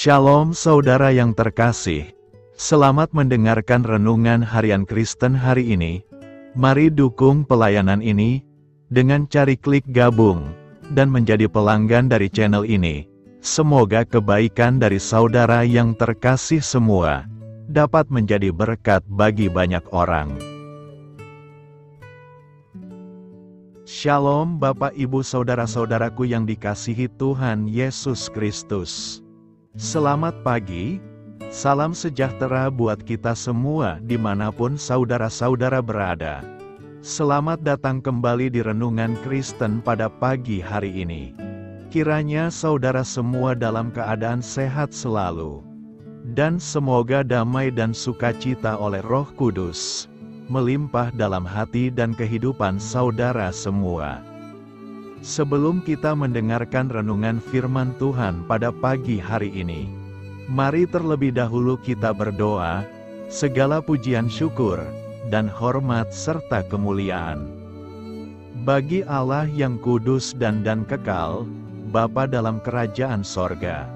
Shalom saudara yang terkasih, selamat mendengarkan renungan harian Kristen hari ini. Mari dukung pelayanan ini dengan cari klik gabung dan menjadi pelanggan dari channel ini. Semoga kebaikan dari saudara yang terkasih semua dapat menjadi berkat bagi banyak orang. Shalom Bapak Ibu Saudara-saudaraku yang dikasihi Tuhan Yesus Kristus. Selamat pagi, salam sejahtera buat kita semua dimanapun saudara-saudara berada. Selamat datang kembali di Renungan Kristen pada pagi hari ini. Kiranya saudara semua dalam keadaan sehat selalu. Dan semoga damai dan sukacita oleh Roh Kudus melimpah dalam hati dan kehidupan saudara semua. Sebelum kita mendengarkan renungan firman Tuhan pada pagi hari ini, mari terlebih dahulu kita berdoa. Segala pujian syukur dan hormat serta kemuliaan bagi Allah yang kudus dan kekal, Bapa dalam kerajaan sorga.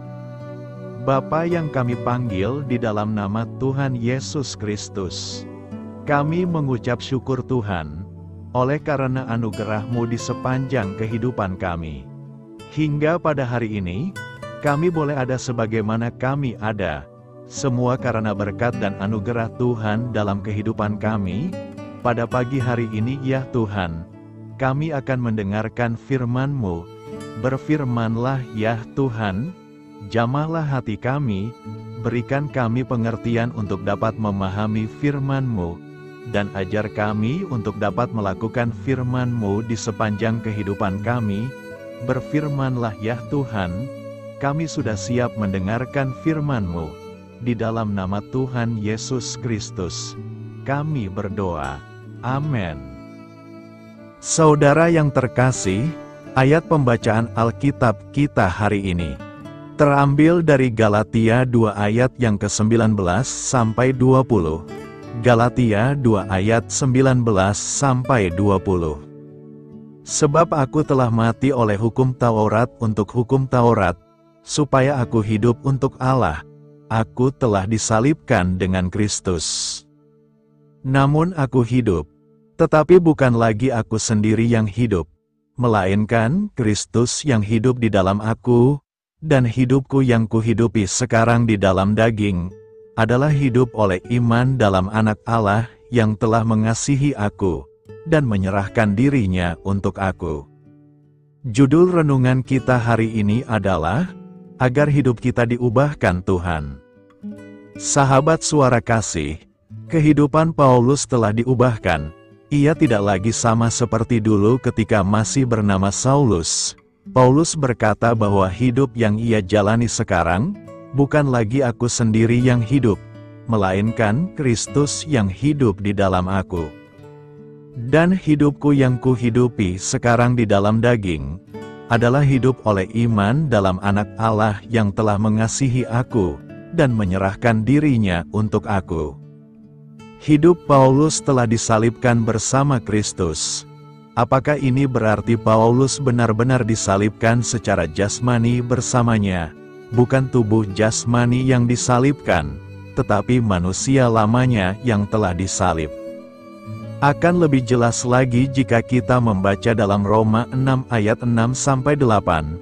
Bapa yang kami panggil di dalam nama Tuhan Yesus Kristus. Kami mengucap syukur Tuhan, oleh karena anugerah-Mu di sepanjang kehidupan kami. Hingga pada hari ini, kami boleh ada sebagaimana kami ada. Semua karena berkat dan anugerah Tuhan dalam kehidupan kami. Pada pagi hari ini ya Tuhan, kami akan mendengarkan firman-Mu. Berfirmanlah ya Tuhan, jamahlah hati kami, berikan kami pengertian untuk dapat memahami firman-Mu, dan ajar kami untuk dapat melakukan firman-Mu di sepanjang kehidupan kami. Berfirmanlah ya Tuhan, kami sudah siap mendengarkan firman-Mu. Di dalam nama Tuhan Yesus Kristus, kami berdoa. Amin. Saudara yang terkasih, ayat pembacaan Alkitab kita hari ini terambil dari Galatia 2 ayat yang ke-19 sampai 20. Galatia 2 ayat 19 sampai 20. Sebab aku telah mati oleh hukum Taurat untuk hukum Taurat, supaya aku hidup untuk Allah. Aku telah disalibkan dengan Kristus. Namun aku hidup, tetapi bukan lagi aku sendiri yang hidup, melainkan Kristus yang hidup di dalam aku, dan hidupku yang kuhidupi sekarang di dalam daging, adalah hidup oleh iman dalam Anak Allah yang telah mengasihi aku, dan menyerahkan dirinya untuk aku. Judul renungan kita hari ini adalah, agar hidup kita diubahkan Tuhan. Sahabat suara kasih, kehidupan Paulus telah diubahkan. Ia tidak lagi sama seperti dulu ketika masih bernama Saulus. Paulus berkata bahwa hidup yang ia jalani sekarang, bukan lagi aku sendiri yang hidup, melainkan Kristus yang hidup di dalam aku. Dan hidupku yang kuhidupi sekarang di dalam daging, adalah hidup oleh iman dalam Anak Allah yang telah mengasihi aku, dan menyerahkan dirinya untuk aku. Hidup Paulus telah disalibkan bersama Kristus. Apakah ini berarti Paulus benar-benar disalibkan secara jasmani bersamanya? Bukan tubuh jasmani yang disalibkan, tetapi manusia lamanya yang telah disalib. Akan lebih jelas lagi jika kita membaca dalam Roma 6 ayat 6-8,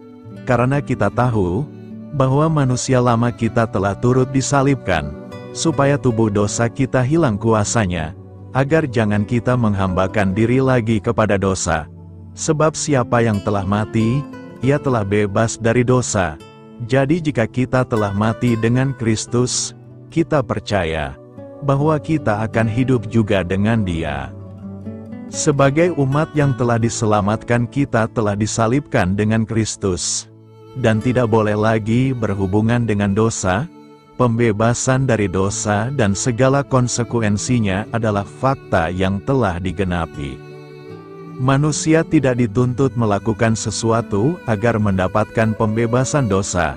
karena kita tahu bahwa manusia lama kita telah turut disalibkan, supaya tubuh dosa kita hilang kuasanya, agar jangan kita menghambakan diri lagi kepada dosa. Sebab siapa yang telah mati, ia telah bebas dari dosa. Jadi jika kita telah mati dengan Kristus, kita percaya bahwa kita akan hidup juga dengan Dia. Sebagai umat yang telah diselamatkan, kita telah disalibkan dengan Kristus, dan tidak boleh lagi berhubungan dengan dosa. Pembebasan dari dosa dan segala konsekuensinya adalah fakta yang telah digenapi. Manusia tidak dituntut melakukan sesuatu agar mendapatkan pembebasan dosa,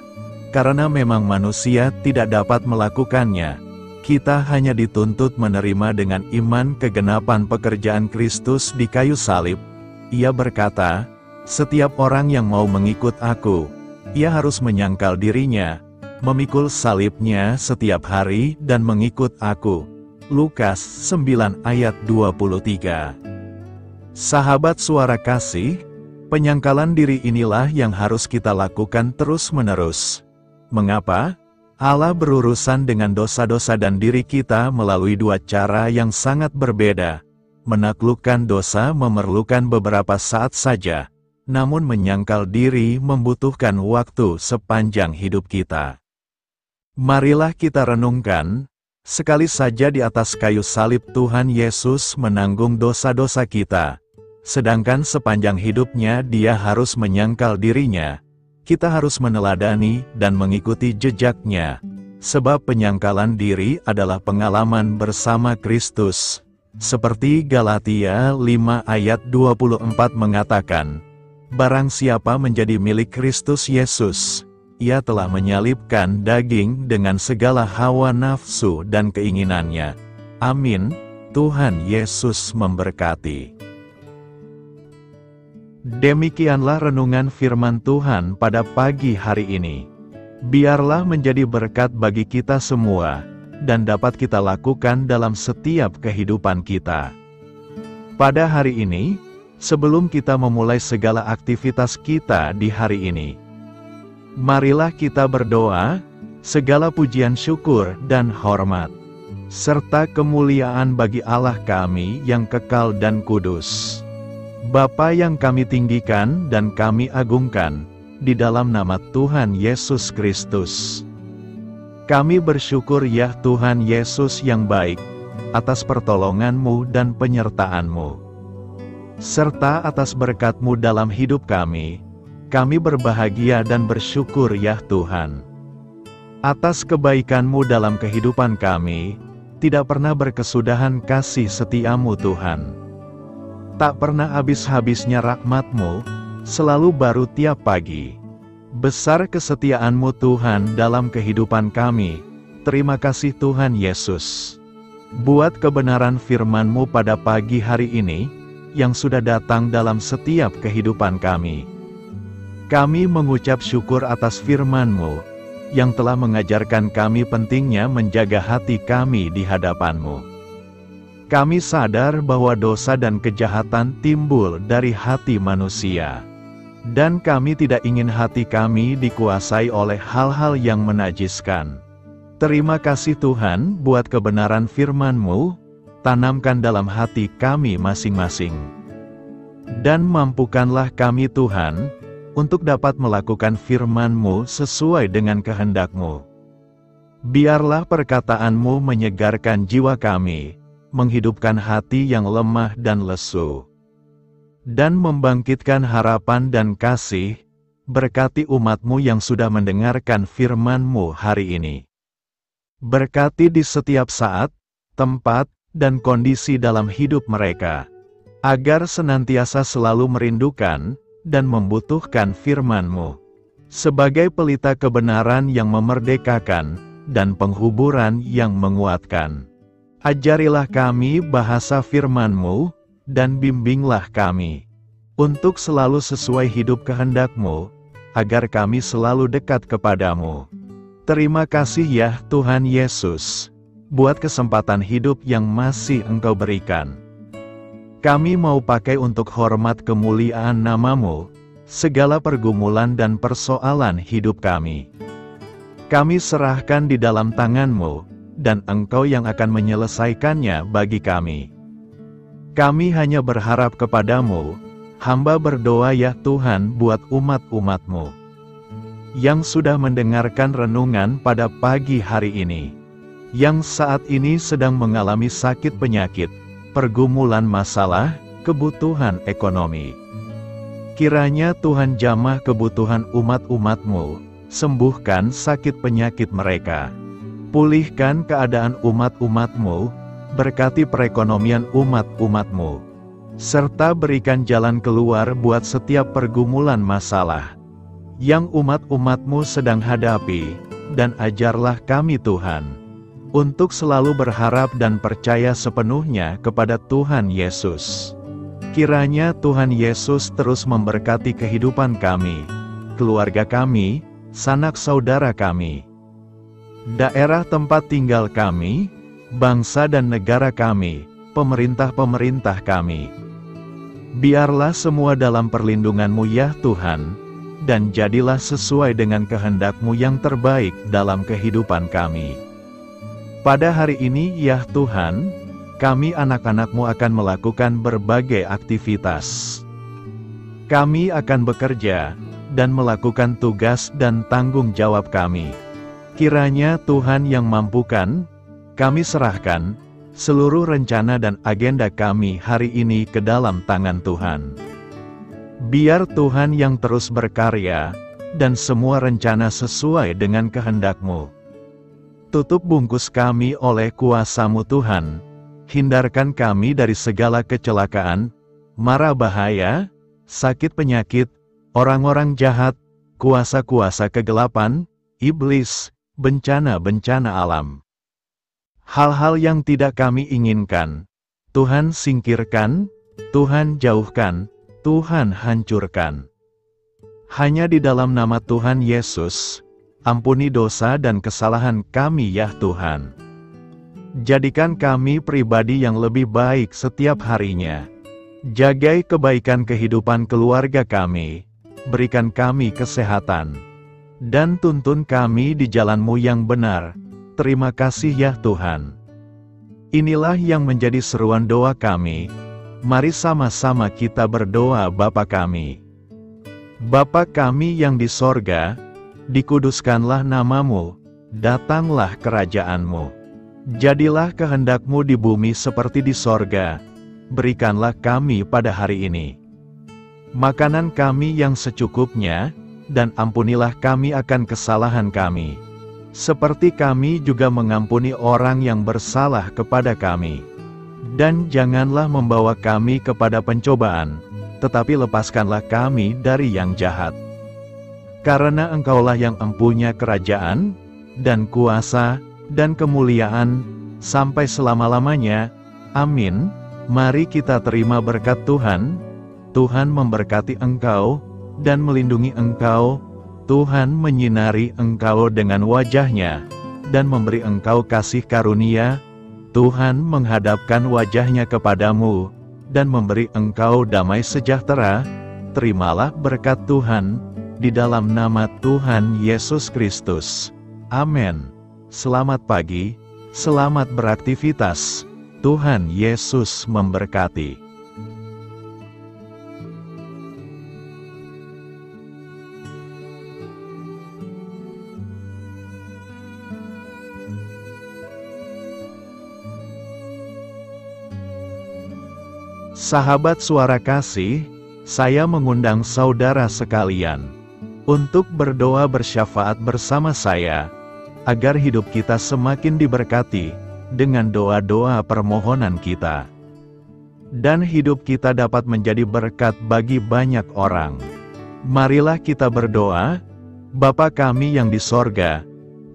karena memang manusia tidak dapat melakukannya. Kita hanya dituntut menerima dengan iman kegenapan pekerjaan Kristus di kayu salib. Ia berkata, "Setiap orang yang mau mengikut aku, ia harus menyangkal dirinya, memikul salibnya setiap hari dan mengikut aku. Lukas 9 ayat 23. Sahabat suara kasih, penyangkalan diri inilah yang harus kita lakukan terus-menerus. Mengapa? Allah berurusan dengan dosa-dosa dan diri kita melalui dua cara yang sangat berbeda. Menaklukkan dosa memerlukan beberapa saat saja, namun menyangkal diri membutuhkan waktu sepanjang hidup kita. Marilah kita renungkan, sekali saja di atas kayu salib Tuhan Yesus menanggung dosa-dosa kita, sedangkan sepanjang hidupnya Dia harus menyangkal dirinya. Kita harus meneladani dan mengikuti jejaknya, sebab penyangkalan diri adalah pengalaman bersama Kristus. Seperti Galatia 5 ayat 24 mengatakan, barang siapa menjadi milik Kristus Yesus, ia telah menyalibkan daging dengan segala hawa nafsu dan keinginannya. Amin. Tuhan Yesus memberkati. Demikianlah renungan firman Tuhan pada pagi hari ini. Biarlah menjadi berkat bagi kita semua, dan dapat kita lakukan dalam setiap kehidupan kita. Pada hari ini, sebelum kita memulai segala aktivitas kita di hari ini, marilah kita berdoa, segala pujian syukur dan hormat, serta kemuliaan bagi Allah kami yang kekal dan kudus. Bapa yang kami tinggikan dan kami agungkan, di dalam nama Tuhan Yesus Kristus. Kami bersyukur ya Tuhan Yesus yang baik, atas pertolongan-Mu dan penyertaan-Mu, serta atas berkat-Mu dalam hidup kami. Kami berbahagia dan bersyukur ya Tuhan. Atas kebaikan-Mu dalam kehidupan kami, tidak pernah berkesudahan kasih setia-Mu Tuhan. Tak pernah habis-habisnya rahmat-Mu, selalu baru tiap pagi. Besar kesetiaan-Mu Tuhan dalam kehidupan kami. Terima kasih Tuhan Yesus. Buat kebenaran firman-Mu pada pagi hari ini, yang sudah datang dalam setiap kehidupan kami. Kami mengucap syukur atas firman-Mu, yang telah mengajarkan kami pentingnya menjaga hati kami di hadapan-Mu. Kami sadar bahwa dosa dan kejahatan timbul dari hati manusia. Dan kami tidak ingin hati kami dikuasai oleh hal-hal yang menajiskan. Terima kasih Tuhan buat kebenaran firman-Mu, tanamkan dalam hati kami masing-masing. Dan mampukanlah kami Tuhan, untuk dapat melakukan firman-Mu sesuai dengan kehendak-Mu. Biarlah perkataan-Mu menyegarkan jiwa kami, menghidupkan hati yang lemah dan lesu, dan membangkitkan harapan dan kasih. Berkati umat-Mu yang sudah mendengarkan firman-Mu hari ini. Berkati di setiap saat, tempat, dan kondisi dalam hidup mereka, agar senantiasa selalu merindukan dan membutuhkan firman-Mu, sebagai pelita kebenaran yang memerdekakan, dan penghuburan yang menguatkan. Ajarilah kami bahasa firman-Mu, dan bimbinglah kami, untuk selalu sesuai hidup kehendak-Mu, agar kami selalu dekat kepadamu. Terima kasih ya Tuhan Yesus, buat kesempatan hidup yang masih Engkau berikan. Kami mau pakai untuk hormat kemuliaan nama-Mu, segala pergumulan dan persoalan hidup kami. Kami serahkan di dalam tangan-Mu, dan Engkau yang akan menyelesaikannya bagi kami. Kami hanya berharap kepadamu, hamba berdoa ya Tuhan buat umat-umat-Mu, yang sudah mendengarkan renungan pada pagi hari ini, yang saat ini sedang mengalami sakit penyakit, pergumulan masalah, kebutuhan ekonomi. Kiranya Tuhan jamah kebutuhan umat-umat-Mu, sembuhkan sakit penyakit mereka. Pulihkan keadaan umat-umat-Mu, berkati perekonomian umat-umat-Mu, serta berikan jalan keluar buat setiap pergumulan masalah yang umat-umat-Mu sedang hadapi, dan ajarlah kami Tuhan, untuk selalu berharap dan percaya sepenuhnya kepada Tuhan Yesus. Kiranya Tuhan Yesus terus memberkati kehidupan kami, keluarga kami, sanak saudara kami, daerah tempat tinggal kami, bangsa dan negara kami, pemerintah-pemerintah kami. Biarlah semua dalam perlindungan-Mu ya Tuhan, dan jadilah sesuai dengan kehendak-Mu yang terbaik dalam kehidupan kami. Pada hari ini ya Tuhan, kami anak-anak-Mu akan melakukan berbagai aktivitas. Kami akan bekerja, dan melakukan tugas dan tanggung jawab kami. Kiranya Tuhan yang mampukan, kami serahkan seluruh rencana dan agenda kami hari ini ke dalam tangan Tuhan. Biar Tuhan yang terus berkarya, dan semua rencana sesuai dengan kehendak-Mu. Tutup bungkus kami oleh kuasa-Mu Tuhan, hindarkan kami dari segala kecelakaan, mara bahaya, sakit penyakit, orang-orang jahat, kuasa-kuasa kegelapan, iblis, bencana-bencana alam. Hal-hal yang tidak kami inginkan, Tuhan singkirkan, Tuhan jauhkan, Tuhan hancurkan. Hanya di dalam nama Tuhan Yesus, ampuni dosa dan kesalahan kami ya Tuhan. Jadikan kami pribadi yang lebih baik setiap harinya. Jagai kebaikan kehidupan keluarga kami, berikan kami kesehatan, dan tuntun kami di jalan-Mu yang benar. Terima kasih ya Tuhan. Inilah yang menjadi seruan doa kami. Mari sama-sama kita berdoa Bapa kami. Bapa kami yang di sorga, dikuduskanlah nama-Mu, datanglah kerajaan-Mu. Jadilah kehendak-Mu di bumi seperti di sorga. Berikanlah kami pada hari ini makanan kami yang secukupnya, dan ampunilah kami akan kesalahan kami, seperti kami juga mengampuni orang yang bersalah kepada kami. Dan janganlah membawa kami kepada pencobaan, tetapi lepaskanlah kami dari yang jahat. Karena Engkaulah yang empunya kerajaan, dan kuasa, dan kemuliaan, sampai selama-lamanya. Amin. Mari kita terima berkat Tuhan. Tuhan memberkati engkau, dan melindungi engkau. Tuhan menyinari engkau dengan wajah-Nya, dan memberi engkau kasih karunia. Tuhan menghadapkan wajah-Nya kepadamu, dan memberi engkau damai sejahtera. Terimalah berkat Tuhan, di dalam nama Tuhan Yesus Kristus. Amin. Selamat pagi, selamat beraktivitas. Tuhan Yesus memberkati. Sahabat Suara Kasih, saya mengundang saudara sekalian untuk berdoa bersyafaat bersama saya, agar hidup kita semakin diberkati dengan doa-doa permohonan kita, dan hidup kita dapat menjadi berkat bagi banyak orang. Marilah kita berdoa. Bapa kami yang di sorga,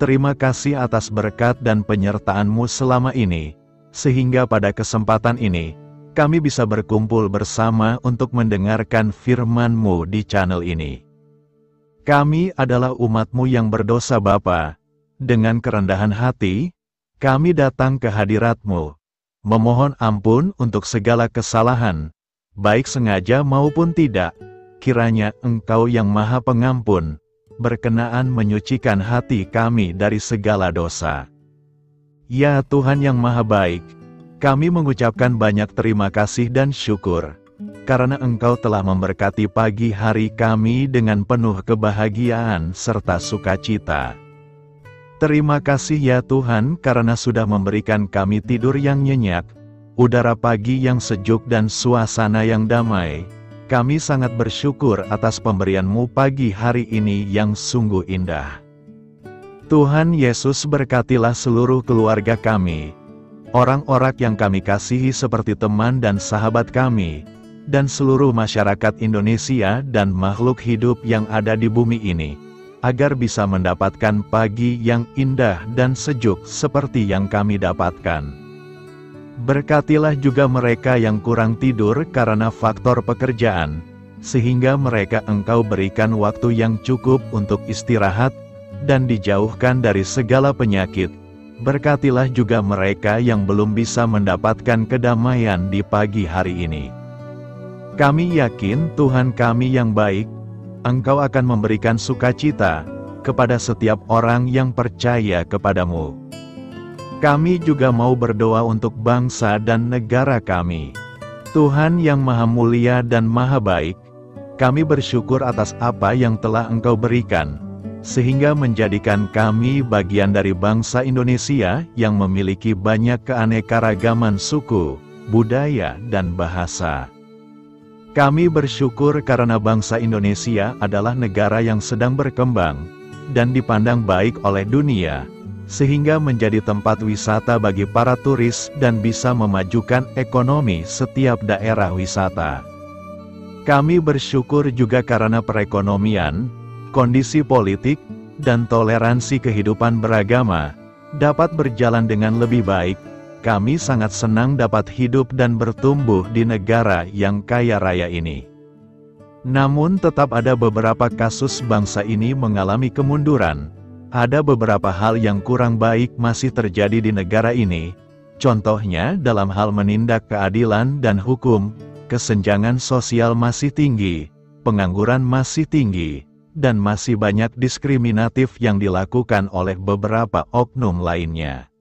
terima kasih atas berkat dan penyertaan-Mu selama ini, sehingga pada kesempatan ini, kami bisa berkumpul bersama untuk mendengarkan firman-Mu di channel ini. Kami adalah umat-Mu yang berdosa Bapa. Dengan kerendahan hati, kami datang ke hadirat-Mu, memohon ampun untuk segala kesalahan, baik sengaja maupun tidak. Kiranya Engkau yang Maha Pengampun, berkenaan menyucikan hati kami dari segala dosa. Ya Tuhan yang Maha Baik, kami mengucapkan banyak terima kasih dan syukur, karena Engkau telah memberkati pagi hari kami dengan penuh kebahagiaan serta sukacita. Terima kasih ya Tuhan karena sudah memberikan kami tidur yang nyenyak, udara pagi yang sejuk dan suasana yang damai. Kami sangat bersyukur atas pemberian-Mu pagi hari ini yang sungguh indah. Tuhan Yesus berkatilah seluruh keluarga kami, orang-orang yang kami kasihi seperti teman dan sahabat kami, dan seluruh masyarakat Indonesia dan makhluk hidup yang ada di bumi ini, agar bisa mendapatkan pagi yang indah dan sejuk seperti yang kami dapatkan. Berkatilah juga mereka yang kurang tidur karena faktor pekerjaan, sehingga mereka Engkau berikan waktu yang cukup untuk istirahat, dan dijauhkan dari segala penyakit. Berkatilah juga mereka yang belum bisa mendapatkan kedamaian di pagi hari ini. Kami yakin Tuhan kami yang baik, Engkau akan memberikan sukacita kepada setiap orang yang percaya kepadamu. Kami juga mau berdoa untuk bangsa dan negara kami. Tuhan yang Maha Mulia dan Maha Baik, kami bersyukur atas apa yang telah Engkau berikan, sehingga menjadikan kami bagian dari bangsa Indonesia yang memiliki banyak keanekaragaman suku, budaya, dan bahasa. Kami bersyukur karena bangsa Indonesia adalah negara yang sedang berkembang dan dipandang baik oleh dunia, sehingga menjadi tempat wisata bagi para turis dan bisa memajukan ekonomi setiap daerah wisata. Kami bersyukur juga karena perekonomian, kondisi politik, dan toleransi kehidupan beragama dapat berjalan dengan lebih baik. Kami sangat senang dapat hidup dan bertumbuh di negara yang kaya raya ini. Namun tetap ada beberapa kasus bangsa ini mengalami kemunduran. Ada beberapa hal yang kurang baik masih terjadi di negara ini. Contohnya dalam hal menindak keadilan dan hukum, kesenjangan sosial masih tinggi, pengangguran masih tinggi, dan masih banyak diskriminatif yang dilakukan oleh beberapa oknum lainnya.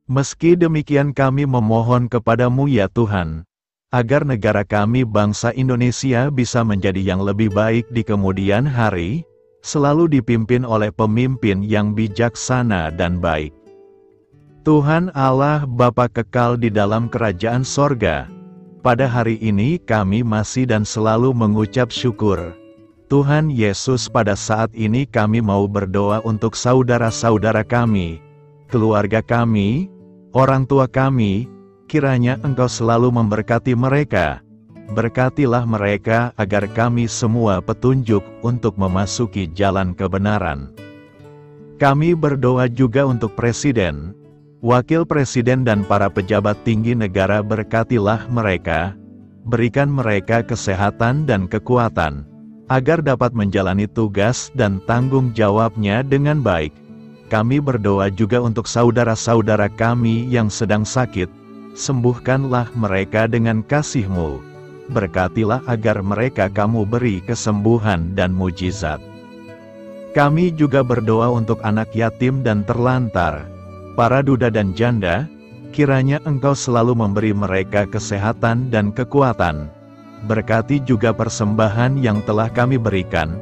Meski demikian kami memohon kepadamu ya Tuhan, agar negara kami bangsa Indonesia bisa menjadi yang lebih baik di kemudian hari, selalu dipimpin oleh pemimpin yang bijaksana dan baik. Tuhan Allah Bapa kekal di dalam kerajaan sorga, pada hari ini kami masih dan selalu mengucap syukur. Tuhan Yesus, pada saat ini kami mau berdoa untuk saudara-saudara kami, keluarga kami, orang tua kami, kiranya Engkau selalu memberkati mereka. Berkatilah mereka agar kami semua petunjuk untuk memasuki jalan kebenaran. Kami berdoa juga untuk Presiden, Wakil Presiden dan para pejabat tinggi negara. Berkatilah mereka, berikan mereka kesehatan dan kekuatan, agar dapat menjalani tugas dan tanggung jawabnya dengan baik. Kami berdoa juga untuk saudara-saudara kami yang sedang sakit, sembuhkanlah mereka dengan kasih-Mu. Berkatilah agar mereka Kamu beri kesembuhan dan mujizat. Kami juga berdoa untuk anak yatim dan terlantar, para duda dan janda, kiranya Engkau selalu memberi mereka kesehatan dan kekuatan. Berkati juga persembahan yang telah kami berikan.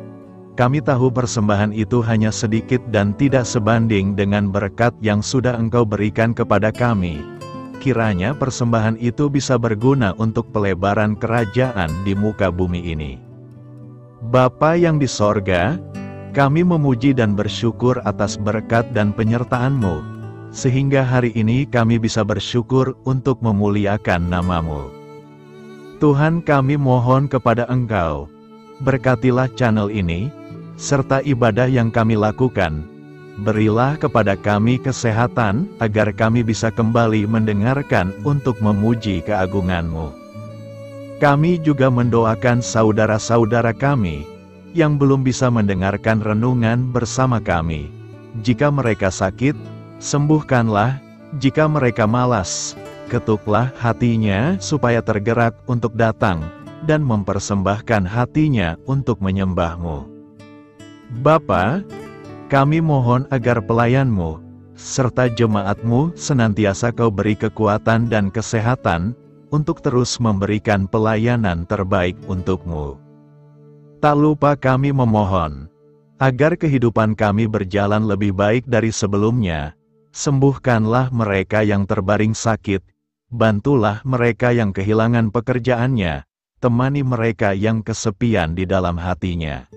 Kami tahu persembahan itu hanya sedikit dan tidak sebanding dengan berkat yang sudah Engkau berikan kepada kami. Kiranya persembahan itu bisa berguna untuk pelebaran kerajaan di muka bumi ini. Bapa yang di sorga, kami memuji dan bersyukur atas berkat dan penyertaan-Mu, sehingga hari ini kami bisa bersyukur untuk memuliakan nama-Mu. Tuhan, kami mohon kepada Engkau, berkatilah channel ini, serta ibadah yang kami lakukan. Berilah kepada kami kesehatan, agar kami bisa kembali mendengarkan untuk memuji keagungan-Mu. Kami juga mendoakan saudara-saudara kami, yang belum bisa mendengarkan renungan bersama kami. Jika mereka sakit, sembuhkanlah. Jika mereka malas, ketuklah hatinya supaya tergerak untuk datang, dan mempersembahkan hatinya untuk menyembah-Mu. Bapa, kami mohon agar pelayan-Mu, serta jemaat-Mu senantiasa Kau beri kekuatan dan kesehatan, untuk terus memberikan pelayanan terbaik untuk-Mu. Tak lupa kami memohon, agar kehidupan kami berjalan lebih baik dari sebelumnya. Sembuhkanlah mereka yang terbaring sakit, bantulah mereka yang kehilangan pekerjaannya, temani mereka yang kesepian di dalam hatinya.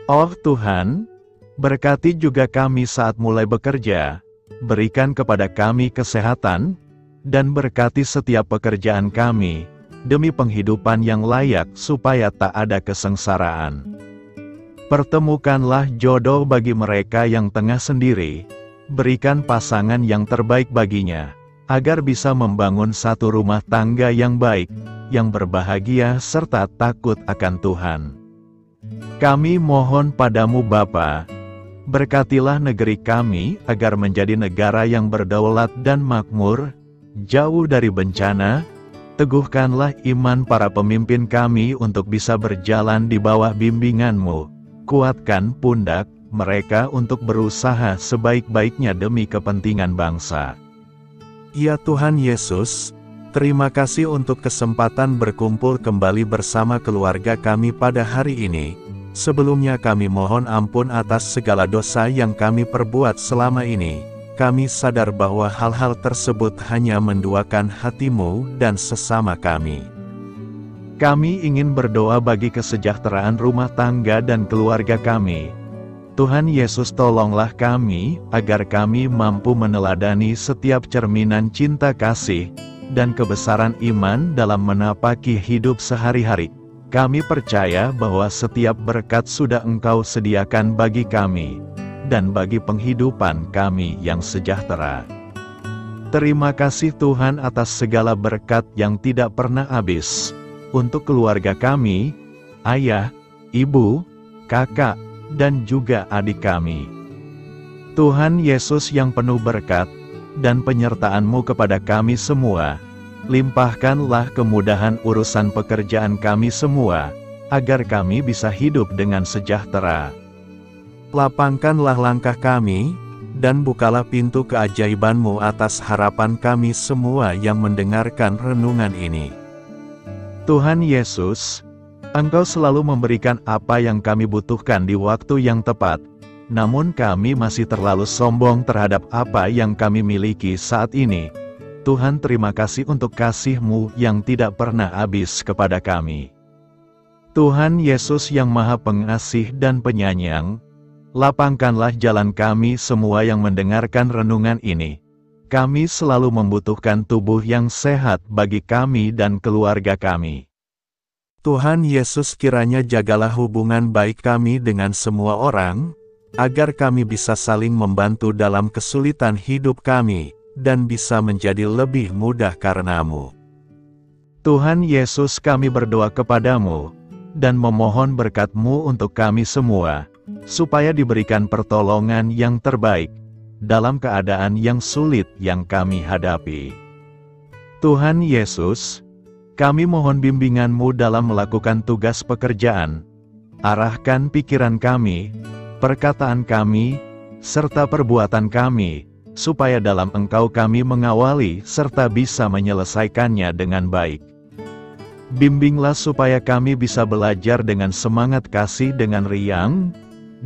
Oh Tuhan, berkati juga kami saat mulai bekerja, berikan kepada kami kesehatan, dan berkati setiap pekerjaan kami, demi penghidupan yang layak supaya tak ada kesengsaraan. Pertemukanlah jodoh bagi mereka yang tengah sendiri, berikan pasangan yang terbaik baginya, agar bisa membangun satu rumah tangga yang baik, yang berbahagia serta takut akan Tuhan. Kami mohon padamu Bapa, Berkatilah negeri kami agar menjadi negara yang berdaulat dan makmur, jauh dari bencana. Teguhkanlah iman para pemimpin kami untuk bisa berjalan di bawah bimbingan-Mu. Kuatkan pundak mereka untuk berusaha sebaik-baiknya demi kepentingan bangsa. Ya Tuhan Yesus, terima kasih untuk kesempatan berkumpul kembali bersama keluarga kami pada hari ini. Sebelumnya kami mohon ampun atas segala dosa yang kami perbuat selama ini. Kami sadar bahwa hal-hal tersebut hanya menduakan hati-Mu dan sesama kami. Kami ingin berdoa bagi kesejahteraan rumah tangga dan keluarga kami. Tuhan Yesus, tolonglah kami, agar kami mampu meneladani setiap cerminan cinta kasih dan kebesaran iman dalam menapaki hidup sehari-hari. Kami percaya bahwa setiap berkat sudah Engkau sediakan bagi kami, dan bagi penghidupan kami yang sejahtera. Terima kasih Tuhan atas segala berkat yang tidak pernah habis, untuk keluarga kami, ayah, ibu, kakak, dan juga adik kami. Tuhan Yesus yang penuh berkat, dan penyertaan-Mu kepada kami semua, limpahkanlah kemudahan urusan pekerjaan kami semua, agar kami bisa hidup dengan sejahtera. Lapangkanlah langkah kami, dan bukalah pintu keajaiban-Mu atas harapan kami semua yang mendengarkan renungan ini. Tuhan Yesus, Engkau selalu memberikan apa yang kami butuhkan di waktu yang tepat, namun kami masih terlalu sombong terhadap apa yang kami miliki saat ini. Tuhan, terima kasih untuk kasih-Mu yang tidak pernah habis kepada kami. Tuhan Yesus yang Maha Pengasih dan Penyayang, lapangkanlah jalan kami semua yang mendengarkan renungan ini. Kami selalu membutuhkan tubuh yang sehat bagi kami dan keluarga kami. Tuhan Yesus, kiranya jagalah hubungan baik kami dengan semua orang, agar kami bisa saling membantu dalam kesulitan hidup kami, dan bisa menjadi lebih mudah karena-Mu. Tuhan Yesus, kami berdoa kepada-Mu, dan memohon berkat-Mu untuk kami semua, supaya diberikan pertolongan yang terbaik, dalam keadaan yang sulit yang kami hadapi. Tuhan Yesus, kami mohon bimbingan-Mu dalam melakukan tugas pekerjaan. Arahkan pikiran kami, perkataan kami, serta perbuatan kami, supaya dalam Engkau kami mengawali serta bisa menyelesaikannya dengan baik. Bimbinglah supaya kami bisa belajar dengan semangat kasih dengan riang,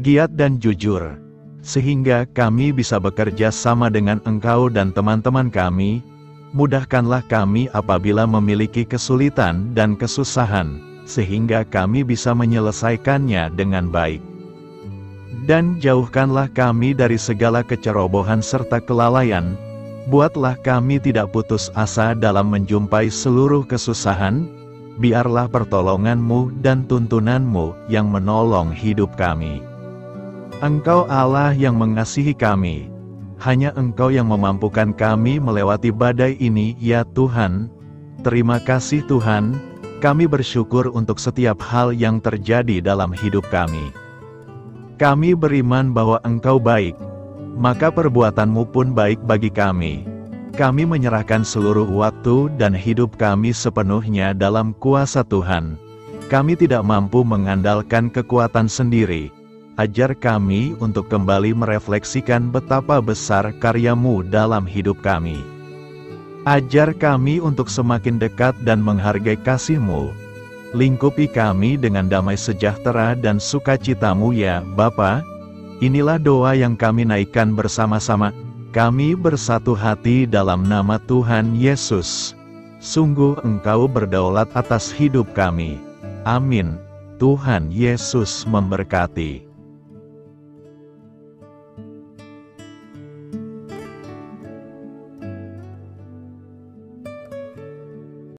giat dan jujur, sehingga kami bisa bekerja sama dengan Engkau dan teman-teman kami. Mudahkanlah kami apabila memiliki kesulitan dan kesusahan, sehingga kami bisa menyelesaikannya dengan baik. Dan jauhkanlah kami dari segala kecerobohan serta kelalaian. Buatlah kami tidak putus asa dalam menjumpai seluruh kesusahan. Biarlah pertolongan-Mu dan tuntunan-Mu yang menolong hidup kami. Engkau Allah yang mengasihi kami. Hanya Engkau yang memampukan kami melewati badai ini, ya Tuhan. Terima kasih Tuhan, kami bersyukur untuk setiap hal yang terjadi dalam hidup kami. Kami beriman bahwa Engkau baik, maka perbuatan-Mu pun baik bagi kami. Kami menyerahkan seluruh waktu dan hidup kami sepenuhnya dalam kuasa Tuhan. Kami tidak mampu mengandalkan kekuatan sendiri. Ajar kami untuk kembali merefleksikan betapa besar karya-Mu dalam hidup kami. Ajar kami untuk semakin dekat dan menghargai kasih-Mu. Lingkupi kami dengan damai sejahtera dan sukacita-Mu ya Bapa. Inilah doa yang kami naikkan bersama-sama. Kami bersatu hati dalam nama Tuhan Yesus. Sungguh Engkau berdaulat atas hidup kami. Amin. Tuhan Yesus memberkati.